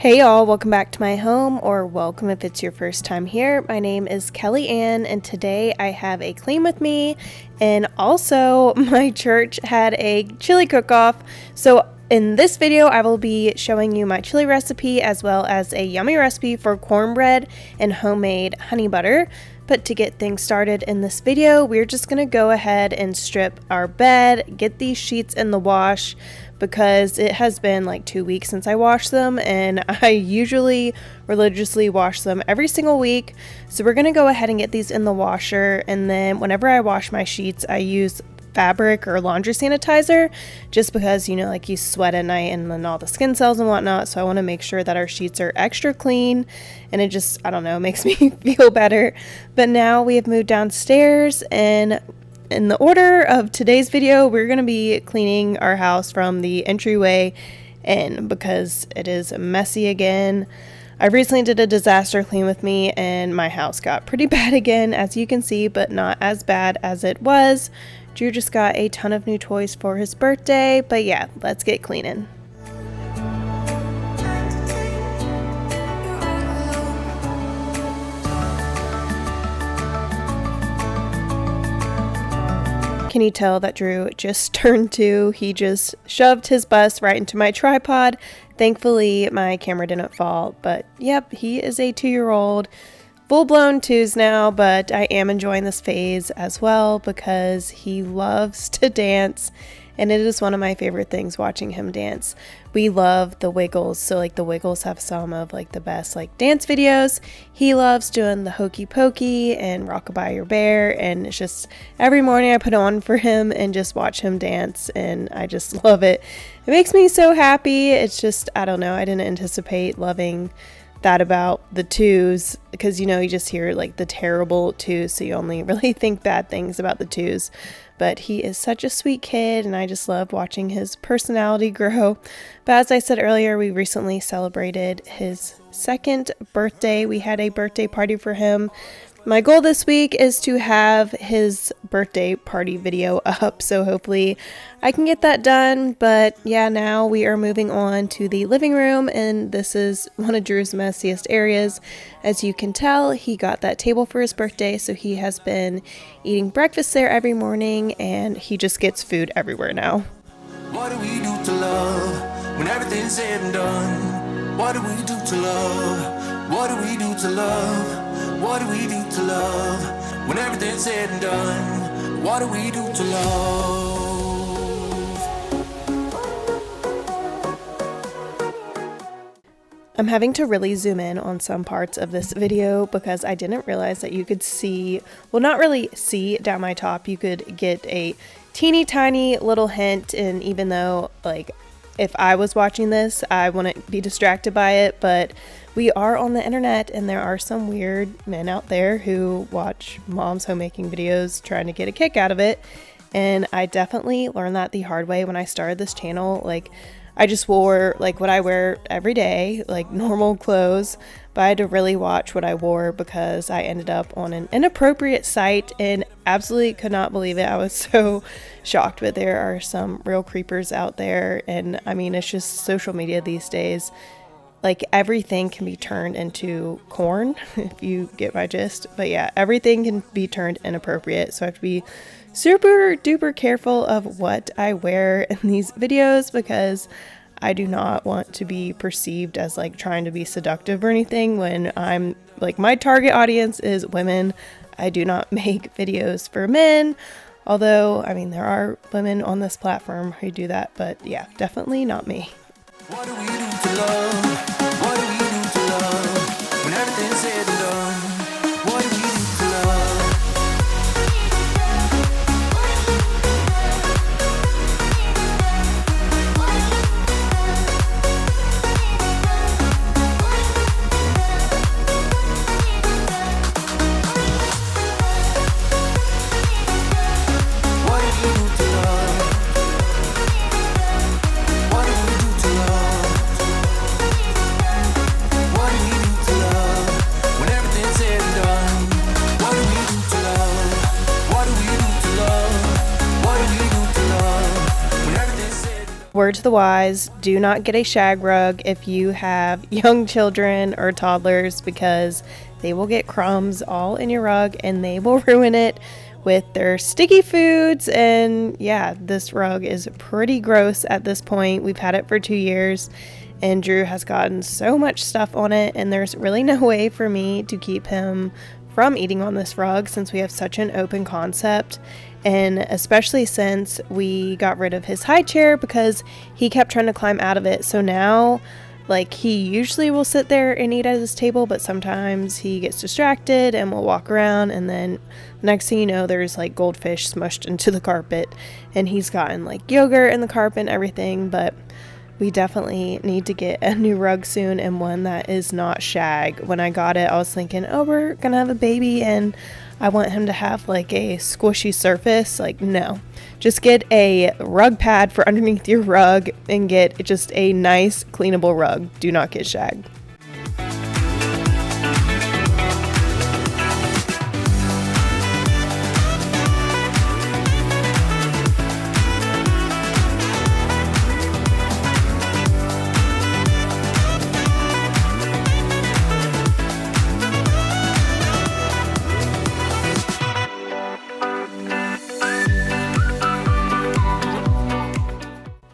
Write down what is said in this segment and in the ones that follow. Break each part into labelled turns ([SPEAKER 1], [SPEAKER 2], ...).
[SPEAKER 1] Hey y'all, welcome back to my home, or welcome if it's your first time here. My name is Kelly Ann, and today I have a clean with me, and also my church had a chili cook-off. So in this video, I will be showing you my chili recipe as well as a yummy recipe for cornbread and homemade honey butter. But to get things started in this video, we're just gonna go ahead and strip our bed, get these sheets in the wash, because it has been like 2 weeks since I washed them, and I usually religiously wash them every single week. So we're gonna go ahead and get these in the washer, and then whenever I wash my sheets, I use fabric or laundry sanitizer, just because, you know, like you sweat at night and then all the skin cells and whatnot. So I want to make sure that our sheets are extra clean, and it just, I don't know, makes me feel better. But now we have moved downstairs, and in the order of today's video, we're going to be cleaning our house from the entryway in, because it is messy again. I recently did a disaster clean with me, and my house got pretty bad again, as you can see, but not as bad as it was. Drew just got a ton of new toys for his birthday, but yeah, let's get cleaning. Can you tell that Drew just turned 2? He just shoved his bus right into my tripod. Thankfully, my camera didn't fall, but yep, he is a 2-year-old. Full-blown 2s now, but I am enjoying this phase as well because he loves to dance, and it is one of my favorite things, watching him dance. We love the Wiggles, so like the Wiggles have some of like the best like dance videos. He loves doing the Hokey Pokey and Rockabye Your Bear, and it's just every morning I put on for him and just watch him dance, and I just love it. It makes me so happy. It's just, I don't know, I didn't anticipate loving that about the 2s, because, you know, you just hear like the terrible 2s, so you only really think bad things about the 2s. But he is such a sweet kid, and I just love watching his personality grow. But as I said earlier, we recently celebrated his 2nd birthday. We had a birthday party for him. My goal this week is to have his birthday party video up, so hopefully I can get that done. But yeah, now we are moving on to the living room, and this is one of Drew's messiest areas. As you can tell, he got that table for his birthday, so he has been eating breakfast there every morning, and he just gets food everywhere now.
[SPEAKER 2] What do we do to love when everything's said and done? What do we do to love? What do we do to love? What do we do to love when everything's said and done? What do we do to love?
[SPEAKER 1] I'm having to really zoom in on some parts of this video because I didn't realize that you could see, well, not really see down my top, you could get a teeny tiny little hint. And even though, like, if I was watching this, I wouldn't be distracted by it, but we are on the internet, and there are some weird men out there who watch mom's homemaking videos trying to get a kick out of it. And I definitely learned that the hard way when I started this channel. Like, I just wore like what I wear every day, like normal clothes, but I had to really watch what I wore because I ended up on an inappropriate site and absolutely could not believe it. I was so shocked, but there are some real creepers out there. And I mean, it's just social media these days. Like, everything can be turned into corn, if you get my gist. But yeah, everything can be turned inappropriate. So I have to be super duper careful of what I wear in these videos, because I do not want to be perceived as like trying to be seductive or anything when I'm like, my target audience is women. I do not make videos for men. Although, I mean, there are women on this platform who do that, but yeah, definitely not me.
[SPEAKER 2] What do we do to love? What do we do to love when everything's said and done? What do we do to love? What do we do to love? What do we do to love?
[SPEAKER 1] Word to the wise, do not get a shag rug if you have young children or toddlers, because they will get crumbs all in your rug and they will ruin it with their sticky foods. And yeah, this rug is pretty gross at this point. We've had it for 2 years and Drew has gotten so much stuff on it, and there's really no way for me to keep him from eating on this rug since we have such an open concept. And especially since we got rid of his high chair because he kept trying to climb out of it. So now, like, he usually will sit there and eat at his table, but sometimes he gets distracted and will walk around, and then next thing you know, there's like goldfish smushed into the carpet, and he's gotten like yogurt in the carpet and everything. But we definitely need to get a new rug soon, and one that is not shag. When I got it, I was thinking, oh, we're gonna have a baby and I want him to have like a squishy surface. Like, no, just get a rug pad for underneath your rug and get just a nice cleanable rug. Do not get shag.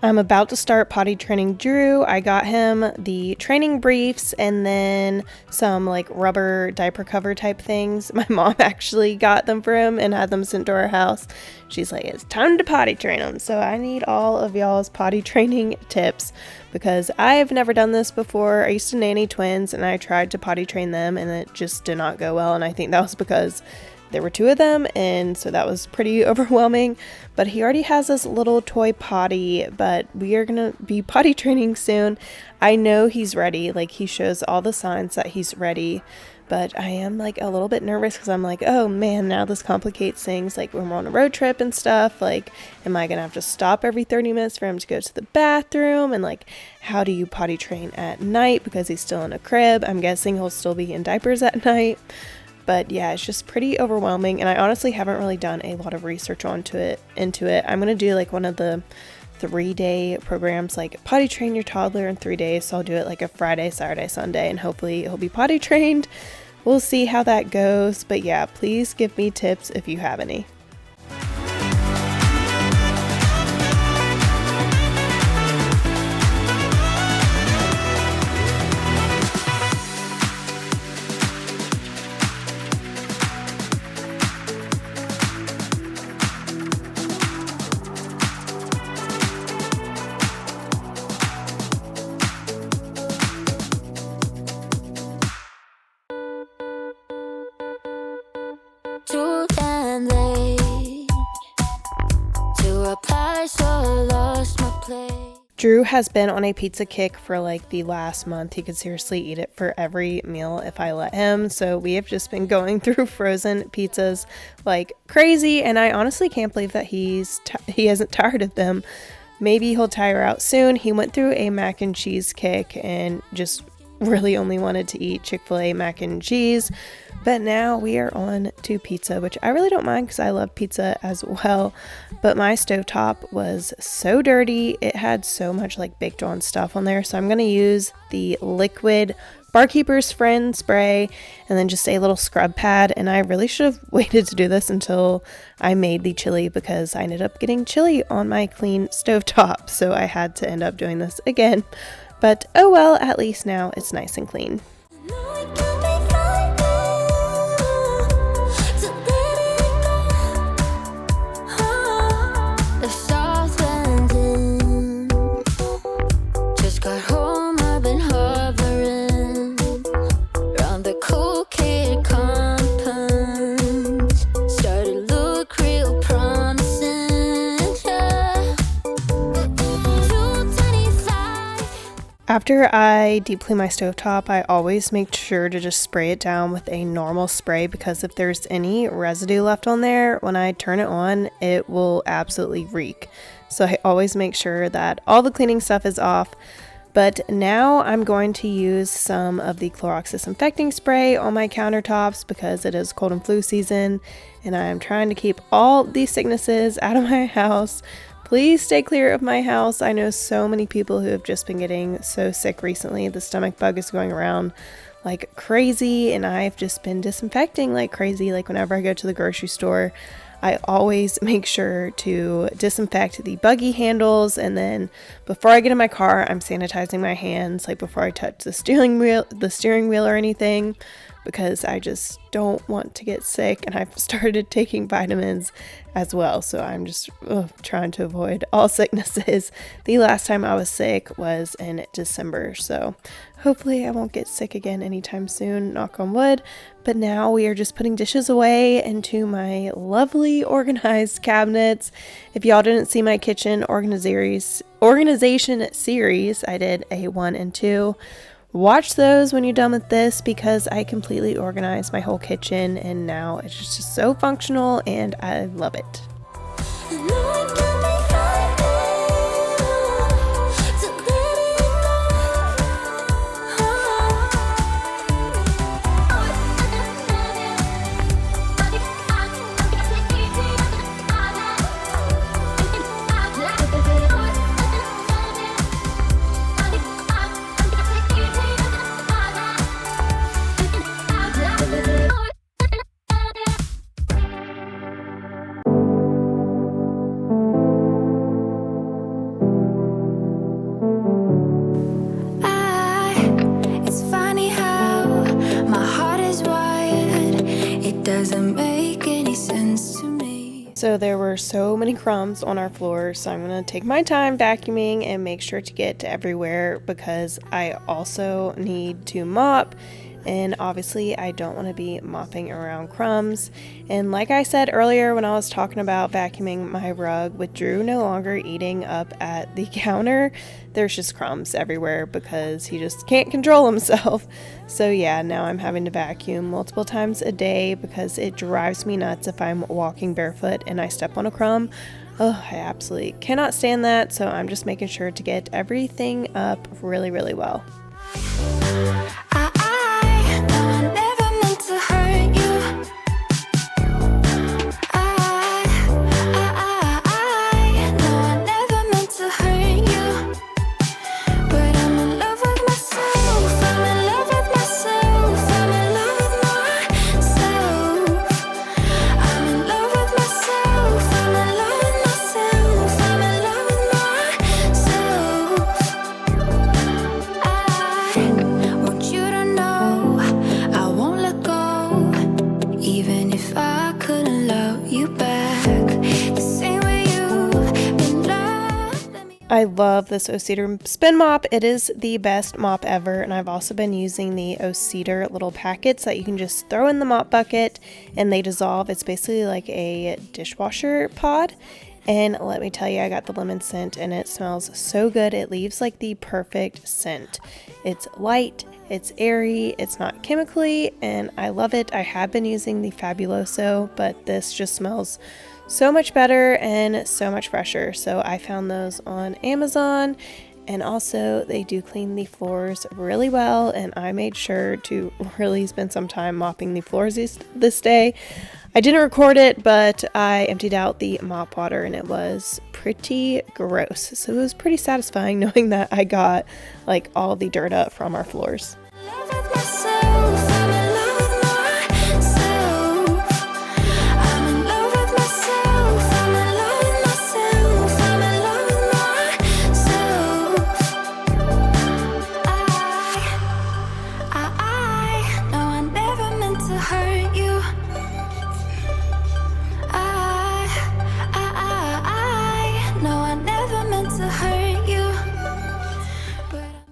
[SPEAKER 1] I'm about to start potty training Drew. I got him the training briefs and then some like rubber diaper cover type things. My mom actually got them for him and had them sent to our house. She's like, it's time to potty train him. So I need all of y'all's potty training tips because I've never done this before. I used to nanny twins and I tried to potty train them and it just did not go well. And I think that was because there were 2 of them, and so that was pretty overwhelming. But he already has this little toy potty, but we are gonna be potty training soon. I know he's ready. Like, he shows all the signs that he's ready, but I am like a little bit nervous because I'm like, oh man, now this complicates things. Like, when we're on a road trip and stuff, like, am I gonna have to stop every 30 minutes for him to go to the bathroom? And like, how do you potty train at night because he's still in a crib? I'm guessing he'll still be in diapers at night. But yeah, it's just pretty overwhelming, and I honestly haven't really done a lot of research into it. I'm gonna do like one of the 3-day programs, like potty train your toddler in 3 days. So I'll do it like a Friday, Saturday, Sunday, and hopefully he'll be potty trained. We'll see how that goes. But yeah, please give me tips if you have any. Drew has been on a pizza kick for like the last month. He could seriously eat it for every meal if I let him. So we have just been going through frozen pizzas like crazy, and I honestly can't believe that he isn't tired of them. Maybe he'll tire out soon. He went through a mac and cheese kick and just really only wanted to eat Chick-fil-A mac and cheese. But now we are on to pizza, which I really don't mind because I love pizza as well. But my stovetop was so dirty. It had so much like baked on stuff on there. So I'm going to use the liquid Barkeeper's Friend spray and then just a little scrub pad. And I really should have waited to do this until I made the chili because I ended up getting chili on my clean stovetop. So I had to end up doing this again. But oh well, at least now it's nice and clean. After I deep clean my stovetop, I always make sure to just spray it down with a normal spray because if there's any residue left on there, when I turn it on, it will absolutely reek. So I always make sure that all the cleaning stuff is off. But now I'm going to use some of the Clorox disinfecting spray on my countertops because it is cold and flu season and I am trying to keep all these sicknesses out of my house. Please stay clear of my house. I know so many people who have just been getting so sick recently. The stomach bug is going around like crazy, and I've just been disinfecting like crazy. Like whenever I go to the grocery store, I always make sure to disinfect the buggy handles, and then before I get in my car, I'm sanitizing my hands, like before I touch the steering wheel or anything, because I just don't want to get sick. And I've started taking vitamins as well, so I'm just trying to avoid all sicknesses. The last time I was sick was in December, so hopefully I won't get sick again anytime soon, knock on wood. But now we are just putting dishes away into my lovely organized cabinets. If y'all didn't see my kitchen organization series, I did a 1 and 2. Watch those when you're done with this, because I completely organized my whole kitchen and now it's just so functional and I love it. So there were so many crumbs on our floor, so I'm going to take my time vacuuming and make sure to get to everywhere, because I also need to mop, and obviously I don't want to be mopping around crumbs. And like I said earlier when I was talking about vacuuming my rug, with Drew no longer eating up at the counter, there's just crumbs everywhere because he just can't control himself. So yeah, now I'm having to vacuum multiple times a day because it drives me nuts if I'm walking barefoot and I step on a crumb. Oh, I absolutely cannot stand that. So I'm just making sure to get everything up really, really well. I love this O-Cedar spin mop. It is the best mop ever, and I've also been using the O-Cedar little packets that you can just throw in the mop bucket and they dissolve. It's basically like a dishwasher pod, and let me tell you, I got the lemon scent and it smells so good. It leaves like the perfect scent. It's light, it's airy, it's not chemically, and I love it. I have been using the Fabuloso, but this just smells so much better and so much fresher. So I found those on Amazon, and also they do clean the floors really well, and I made sure to really spend some time mopping the floors this day. I didn't record it, but I emptied out the mop water and it was pretty gross. So it was pretty satisfying knowing that I got like all the dirt up from our floors.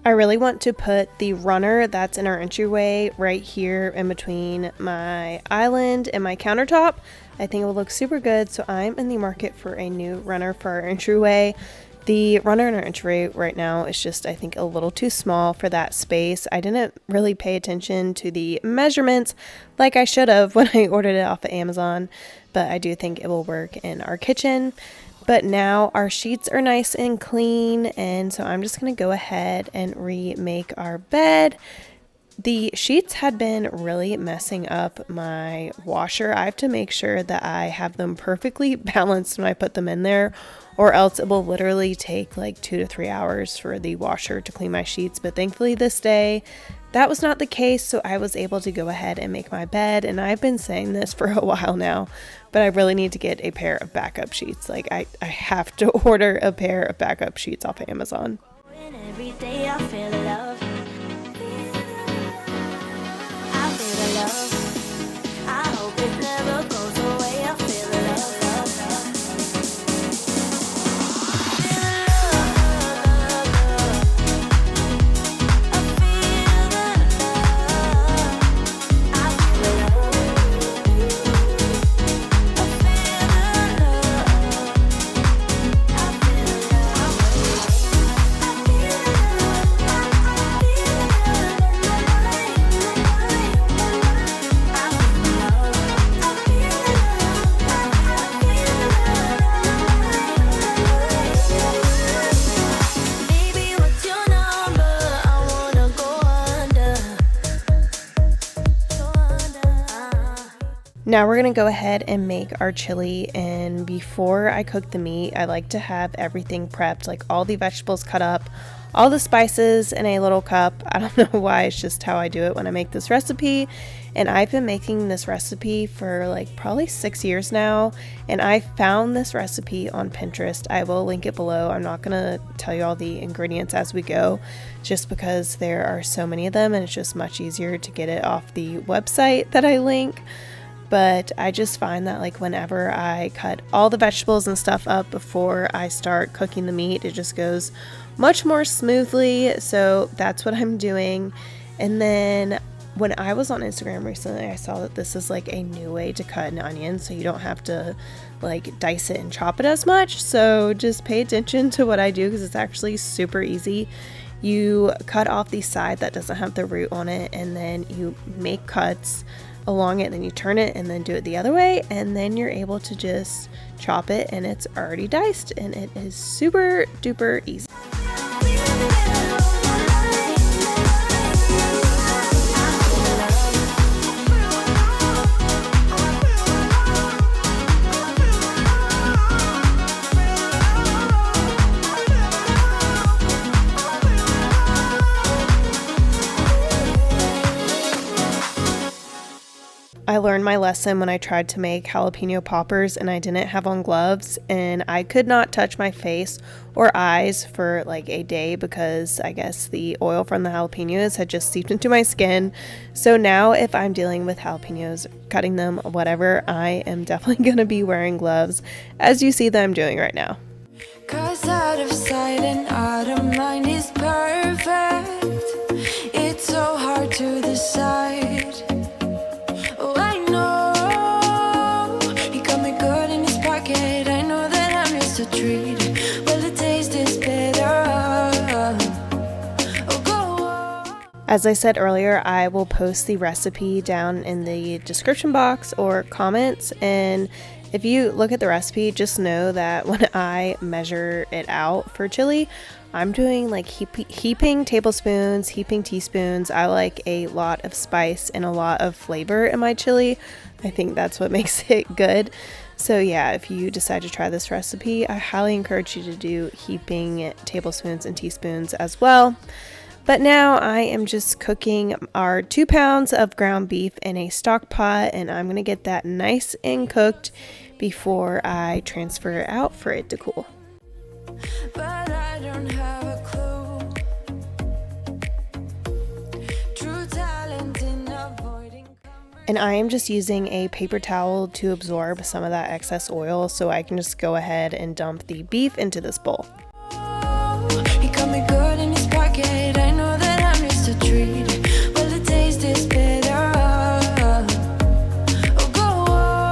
[SPEAKER 1] I really want to put the runner that's in our entryway right here in between my island and my countertop. I think it will look super good, so I'm in the market for a new runner for our entryway. The runner in our entryway right now is just, I think, a little too small for that space. I didn't really pay attention to the measurements like I should have when I ordered it off of Amazon, but I do think it will work in our kitchen. But now our sheets are nice and clean, and so I'm just going to go ahead and remake our bed. The sheets had been really messing up my washer. I have to make sure that I have them perfectly balanced when I put them in there, or else it will literally take like 2 to 3 hours for the washer to clean my sheets. But thankfully this day, that was not the case, so I was able to go ahead and make my bed. And I've been saying this for a while now, but I really need to get a pair of backup sheets. Like I have to order a pair of backup sheets off of Amazon.
[SPEAKER 3] Every day I feel love. I feel the love. I hope it never goes away. I feel the love.
[SPEAKER 1] Now we're gonna go ahead and make our chili, and before I cook the meat, I like to have everything prepped, like all the vegetables cut up, all the spices in a little cup. I don't know why, it's just how I do it when I make this recipe. And I've been making this recipe for like probably 6 years now, and I found this recipe on Pinterest. I will link it below. I'm not gonna tell you all the ingredients as we go, just because there are so many of them and it's just much easier to get it off the website that I link. But I just find that like whenever I cut all the vegetables and stuff up before I start cooking the meat, it just goes much more smoothly. So that's what I'm doing. And then when I was on Instagram recently, I saw that this is like a new way to cut an onion, so you don't have to like dice it and chop it as much. So just pay attention to what I do, because it's actually super easy. You cut off the side that doesn't have the root on it, and then you make cuts along it, and then you turn it and then do it the other way, and then you're able to just chop it and it's already diced, and it is super duper easy. I learned my lesson when I tried to make jalapeno poppers and I didn't have on gloves, and I could not touch my face or eyes for like a day because I guess the oil from the jalapenos had just seeped into my skin. So now if I'm dealing with jalapenos, cutting them, whatever, I am definitely going to be wearing gloves, as you see that I'm doing right now.
[SPEAKER 4] 'Cause out of sight and out of mind is perfect. It's so hard to decide.
[SPEAKER 1] As I said earlier, I will post the recipe down in the description box or comments, and if you look at the recipe, just know that when I measure it out for chili, I'm doing like heaping tablespoons, heaping teaspoons. I like a lot of spice and a lot of flavor in my chili. I think that's what makes it good. So yeah, if you decide to try this recipe, I highly encourage you to do heaping tablespoons and teaspoons as well. But now I am just cooking our 2 pounds of ground beef in a stock pot, and I'm going to get that nice and cooked before I transfer it out for it to cool.
[SPEAKER 4] But I don't have a clue. True talent in avoiding.
[SPEAKER 1] And I am just using a paper towel to absorb some of that excess oil, so I can just go ahead and dump the beef into this bowl.
[SPEAKER 4] He got me good in his pocket. I know that I'm just a treat. Well, the taste is better. Oh, go on.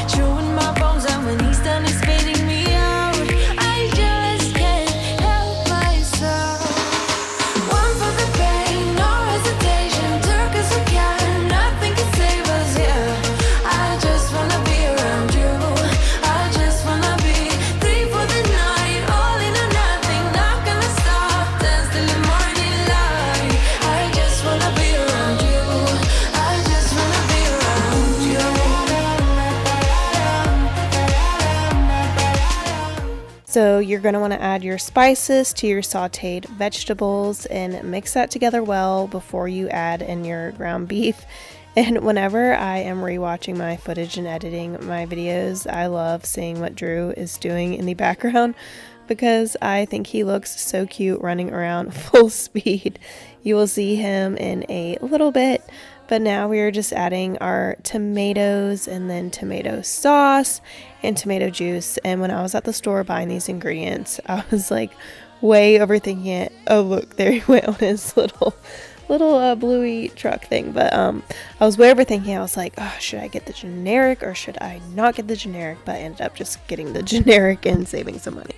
[SPEAKER 4] Chewing my bones, and when he's done, he's spitting me out. I just can't help myself. One for the pain, no hesitation. Took us again, nothing can save us, yeah. I just wanna be around you. I just wanna be 3 for
[SPEAKER 1] So you're going to want to add your spices to your sauteed vegetables and mix that together well before you add in your ground beef. And whenever I am rewatching my footage and editing my videos, I love seeing what Drew is doing in the background because I think he looks so cute running around full speed. You will see him in a little bit, but now we are just adding our tomatoes and then tomato sauce and tomato juice. And when I was at the store buying these ingredients, I was like way overthinking it. Oh, look, there he went on his little bluey truck thing. But I was way overthinking. I was like, oh, should I get the generic or should I not get the generic? But I ended up just getting the generic and saving some money.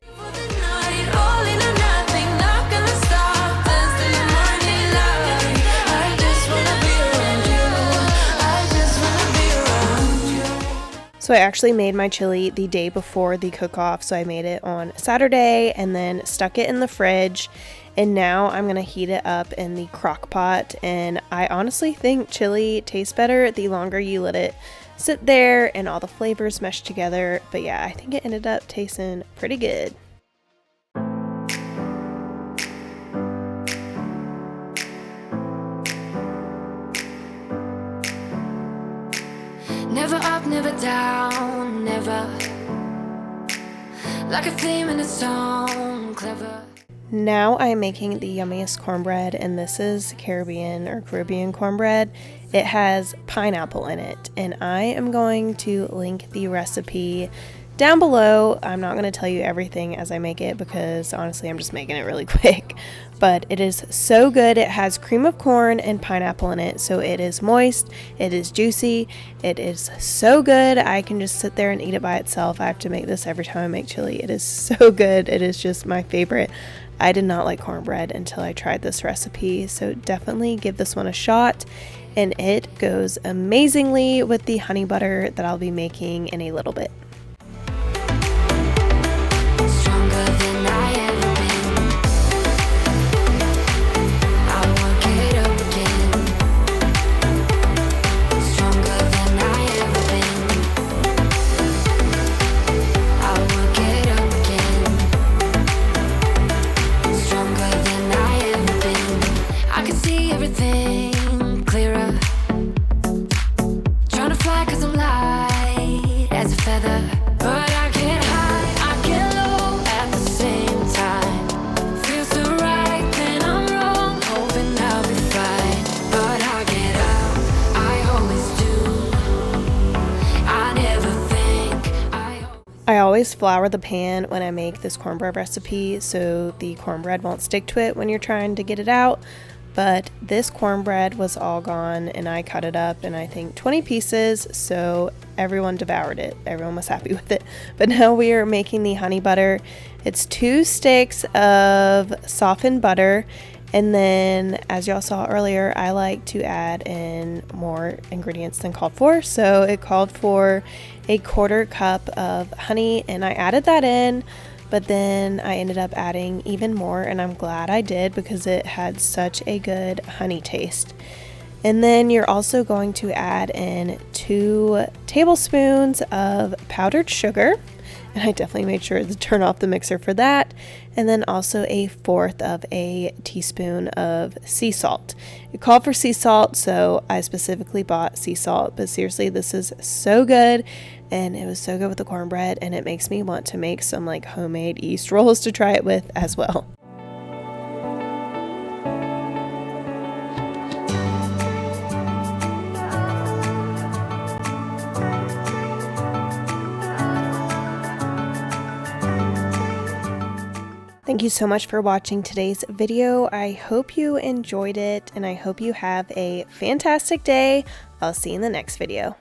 [SPEAKER 1] So I actually made my chili the day before the cook-off. So I made it on Saturday and then stuck it in the fridge. And now I'm going to heat it up in the crock pot. And I honestly think chili tastes better the longer you let it sit there and all the flavors mesh together. But yeah, I think it ended up tasting pretty good.
[SPEAKER 4] Never up, never down, never. Like a theme in a song, clever.
[SPEAKER 1] Now I'm making the yummiest cornbread, and this is Caribbean cornbread. It has pineapple in it, and I am going to link the recipe down below. I'm not going to tell you everything as I make it because honestly I'm just making it really quick, but it is so good. It has cream of corn and pineapple in it, so it is moist, it is juicy, it is so good. I can just sit there and eat it by itself. I have to make this every time I make chili. It is so good. It is just my favorite. I did not like cornbread until I tried this recipe, so definitely give this one a shot, and it goes amazingly with the honey butter that I'll be making in a little bit.
[SPEAKER 4] Stronger than I ever been. I won't get up again. Stronger than I ever been. I won't get up again. Stronger than I ever been. I can see everything clearer. Trying to fly 'cause I'm light as a feather. But I get high, I get low at the same time. Feels so right, then I'm wrong, hoping I'll be fine. But I get out, I always do. I never think
[SPEAKER 1] I always flour the pan when I make this cornbread recipe so the cornbread won't stick to it when you're trying to get it out. But this cornbread was all gone and I cut it up in I think 20 pieces, so everyone devoured it. Everyone was happy with it. But now we are making the honey butter. It's 2 sticks of softened butter, and then as y'all saw earlier, I like to add in more ingredients than called for. So it called for a 1/4 cup of honey and I added that in. But then I ended up adding even more, and I'm glad I did because it had such a good honey taste. And then you're also going to add in 2 tablespoons of powdered sugar, and I definitely made sure to turn off the mixer for that. And then also 1/4 of a teaspoon of sea salt. It called for sea salt, so I specifically bought sea salt, but seriously, this is so good. And it was so good with the cornbread, and it makes me want to make some like homemade yeast rolls to try it with as well. Thank you so much for watching today's video. I hope you enjoyed it, and I hope you have a fantastic day. I'll see you in the next video.